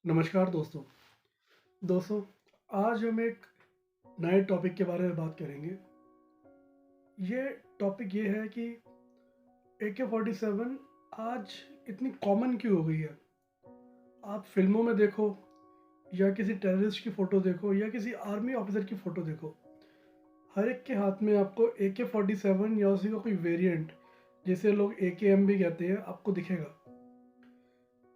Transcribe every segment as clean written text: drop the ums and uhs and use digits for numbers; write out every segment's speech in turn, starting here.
नमस्कार दोस्तों। दोस्तों, आज हम एक नए टॉपिक के बारे में बात करेंगे। ये टॉपिक ये है कि AK-47 आज इतनी कॉमन क्यों हो गई है। आप फिल्मों में देखो या किसी टेररिस्ट की फ़ोटो देखो या किसी आर्मी ऑफिसर की फ़ोटो देखो, हर एक के हाथ में आपको AK-47 या उसी का कोई वेरिएंट, जिसे लोग AKM भी कहते हैं, आपको दिखेगा।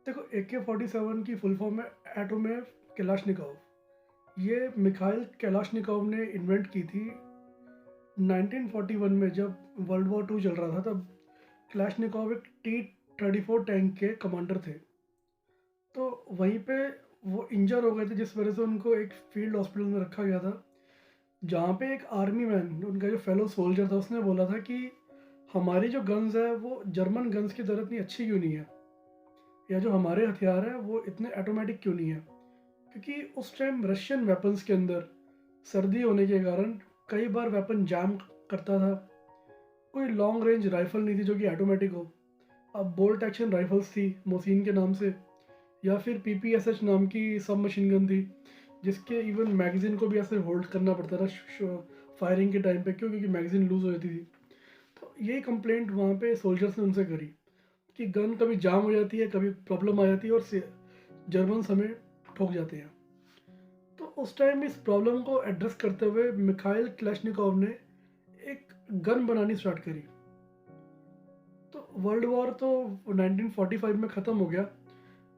देखो, AK-47 की फुल फॉर्म है एटोमेव कलाश्निकोव। ये मिखाइल कलाश्निकोव ने इन्वेंट की थी 1941 में, जब वर्ल्ड वॉर टू चल रहा था। तब कलाश्निकोव एक T-34 टैंक के कमांडर थे। तो वहीं पे वो इंजर हो गए थे, जिस वजह से उनको एक फील्ड हॉस्पिटल में रखा गया था, जहाँ पे एक आर्मी मैन, उनका जो फेलो सोल्जर था, उसने बोला था कि हमारी जो गन्स है वो जर्मन गन्स की तरह इतनी अच्छी क्यों नहीं है, या जो हमारे हथियार हैं वो इतने ऑटोमेटिक क्यों नहीं है। क्योंकि उस टाइम रशियन वेपन्स के अंदर सर्दी होने के कारण कई बार वेपन जैम करता था। कोई लॉन्ग रेंज राइफल नहीं थी जो कि ऑटोमेटिक हो। अब बोल्ट एक्शन राइफल्स थी मोसिन के नाम से, या फिर PPSH नाम की सब मशीन गन थी, जिसके इवन मैगजीन को भी ऐसे होल्ड करना पड़ता था फायरिंग के टाइम पे। क्यों? क्योंकि मैगजीन लूज हो जाती थी। तो यही कंप्लेंट वहाँ पे सोल्जर्स ने उनसे करी कि गन कभी जाम हो जाती है, कभी प्रॉब्लम आ जाती है और जर्मन हमें ठोक जाते हैं। तो उस टाइम इस प्रॉब्लम को एड्रेस करते हुए मिखाइल क्लैशनिकोव ने एक गन बनानी स्टार्ट करी। तो वर्ल्ड वॉर तो 1945 में ख़त्म हो गया,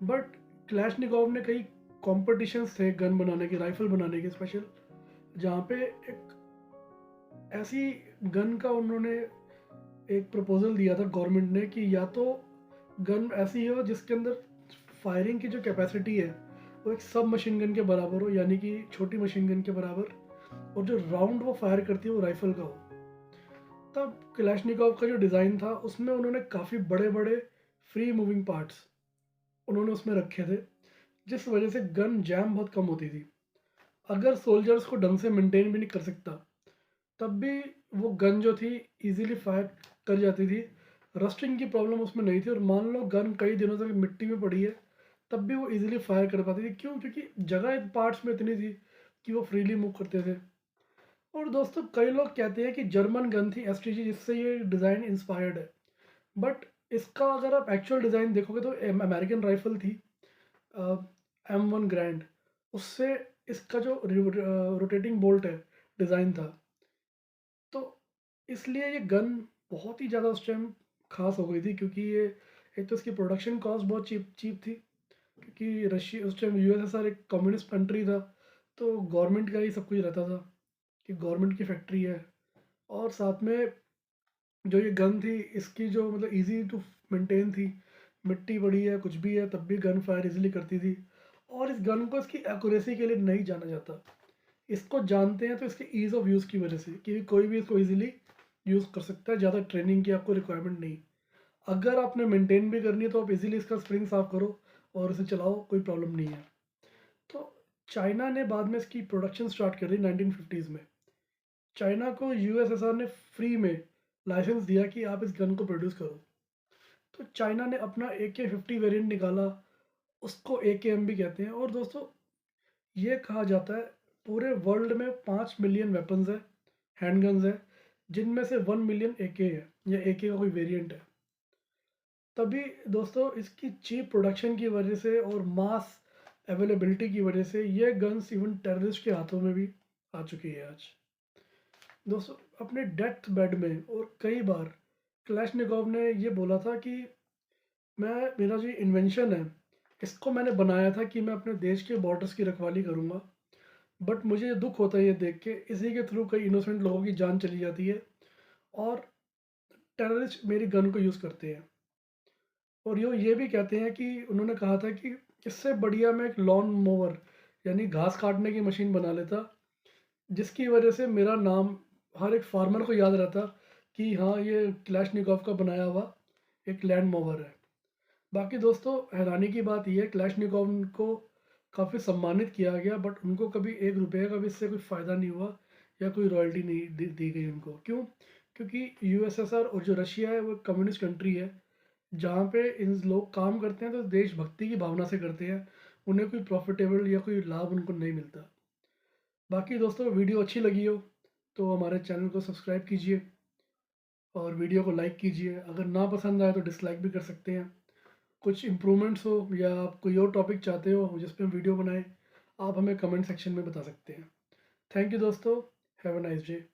बट क्लैशनिकोव ने कई कॉम्पिटिशन्स थे गन बनाने के, राइफल बनाने के स्पेशल, जहाँ पे एक ऐसी गन का उन्होंने एक प्रपोजल दिया था गवर्नमेंट ने कि या तो गन ऐसी हो जिसके अंदर फायरिंग की जो कैपेसिटी है वो एक सब मशीन गन के बराबर हो, यानी कि छोटी मशीन गन के बराबर, और जो राउंड वो फायर करती है वो राइफल का हो। तब कलाशनिकोव का जो डिज़ाइन था उसमें उन्होंने काफ़ी बड़े बड़े फ्री मूविंग पार्ट्स उन्होंने उसमें रखे थे, जिस वजह से गन जैम बहुत कम होती थी। अगर सोल्जर्स को ढंग से मेंटेन भी नहीं कर सकता, तब भी वो गन जो थी इजीली फायर कर जाती थी। रस्टिंग की प्रॉब्लम उसमें नहीं थी, और मान लो गन कई दिनों तक मिट्टी में पड़ी है, तब भी वो इजीली फायर कर पाती थी। क्यों? क्योंकि जगह पार्ट्स में इतनी थी कि वो फ्रीली मूव करते थे। और दोस्तों, कई लोग कहते हैं कि जर्मन गन थी STG, जिससे ये डिज़ाइन इंस्पायर्ड है। बट इसका अगर आप एक्चुअल डिज़ाइन देखोगे तो अमेरिकन राइफल थी M1 ग्रैंड, उससे इसका जो रोटेटिंग बोल्ट है डिज़ाइन था। तो इसलिए ये गन बहुत ही ज़्यादा उस टाइम खास हो गई थी, क्योंकि ये एक तो इसकी प्रोडक्शन कॉस्ट बहुत चीप चीप थी, क्योंकि रशिया उस टाइम USSR एक कम्युनिस्ट कंट्री था। तो गवर्नमेंट का ही सब कुछ रहता था कि गवर्नमेंट की फैक्ट्री है। और साथ में जो ये गन थी, इसकी जो मतलब इजी टू मेंटेन थी, मिट्टी पड़ी है कुछ भी है तब भी गन फायर इजीली करती थी। और इस गन को इसकी एक्यूरेसी के लिए नहीं जाना जाता, इसको जानते हैं तो इसके ईज़ ऑफ यूज़ की वजह से, कि कोई भी इसको इजीली यूज़ कर सकता है, ज़्यादा ट्रेनिंग की आपको रिक्वायरमेंट नहीं। अगर आपने मेंटेन भी करनी है तो आप इजीली इसका स्प्रिंग साफ करो और इसे चलाओ, कोई प्रॉब्लम नहीं है। तो चाइना ने बाद में इसकी प्रोडक्शन स्टार्ट कर दी 1950s में। चाइना को USSR ने फ्री में लाइसेंस दिया कि आप इस गन को प्रोड्यूस करो। तो चाइना ने अपना AK-50 वेरिएंट निकाला, उसको AKM भी कहते हैं। और दोस्तों, ये कहा जाता है पूरे वर्ल्ड में 5 मिलियन वेपन्स है, हैंडगन्स है, जिनमें से 1 मिलियन AK है, या AK का कोई वेरिएंट है। तभी दोस्तों, इसकी चीप प्रोडक्शन की वजह से और मास अवेलेबिलिटी की वजह से ये गन्स इवन टेररिस्ट के हाथों में भी आ चुकी है आज। दोस्तों, अपने डेथ बेड में और कई बार क्लैशनिकोव ने ये बोला था कि मेरा जो इन्वेंशन है, इसको मैंने बनाया था कि मैं अपने देश के बॉर्डर्स की रखवाली करूँगा। बट मुझे ये दुख होता है ये देख के, इसी के थ्रू कई इनोसेंट लोगों की जान चली जाती है, और टेररिस्ट मेरी गन को यूज़ करते हैं। और ये भी कहते हैं कि उन्होंने कहा था कि इससे बढ़िया मैं एक लॉन मोवर, यानी घास काटने की मशीन बना लेता, जिसकी वजह से मेरा नाम हर एक फार्मर को याद रहता कि हाँ, ये क्लैशनिकोव का बनाया हुआ एक लैंड मोवर है। बाकी दोस्तों, हैरानी की बात यह है, क्लैशनिकोव को काफ़ी सम्मानित किया गया, बट उनको कभी 1 रुपये का भी इससे कोई फ़ायदा नहीं हुआ, या कोई रॉयल्टी नहीं दी गई उनको। क्यों? क्योंकि USSR और जो रशिया है वो कम्युनिस्ट कंट्री है, जहाँ पे इन लोग काम करते हैं तो देशभक्ति की भावना से करते हैं। उन्हें कोई प्रॉफिटेबल या कोई लाभ उनको नहीं मिलता। बाकी दोस्तों, वीडियो अच्छी लगी हो तो हमारे चैनल को सब्सक्राइब कीजिए और वीडियो को लाइक कीजिए। अगर ना पसंद आए तो डिसलाइक भी कर सकते हैं। कुछ इम्प्रूवमेंट्स हो या आप कोई और टॉपिक चाहते हो जिस पे हम वीडियो बनाएं, आप हमें कमेंट सेक्शन में बता सकते हैं। थैंक यू दोस्तों। Have a nice day.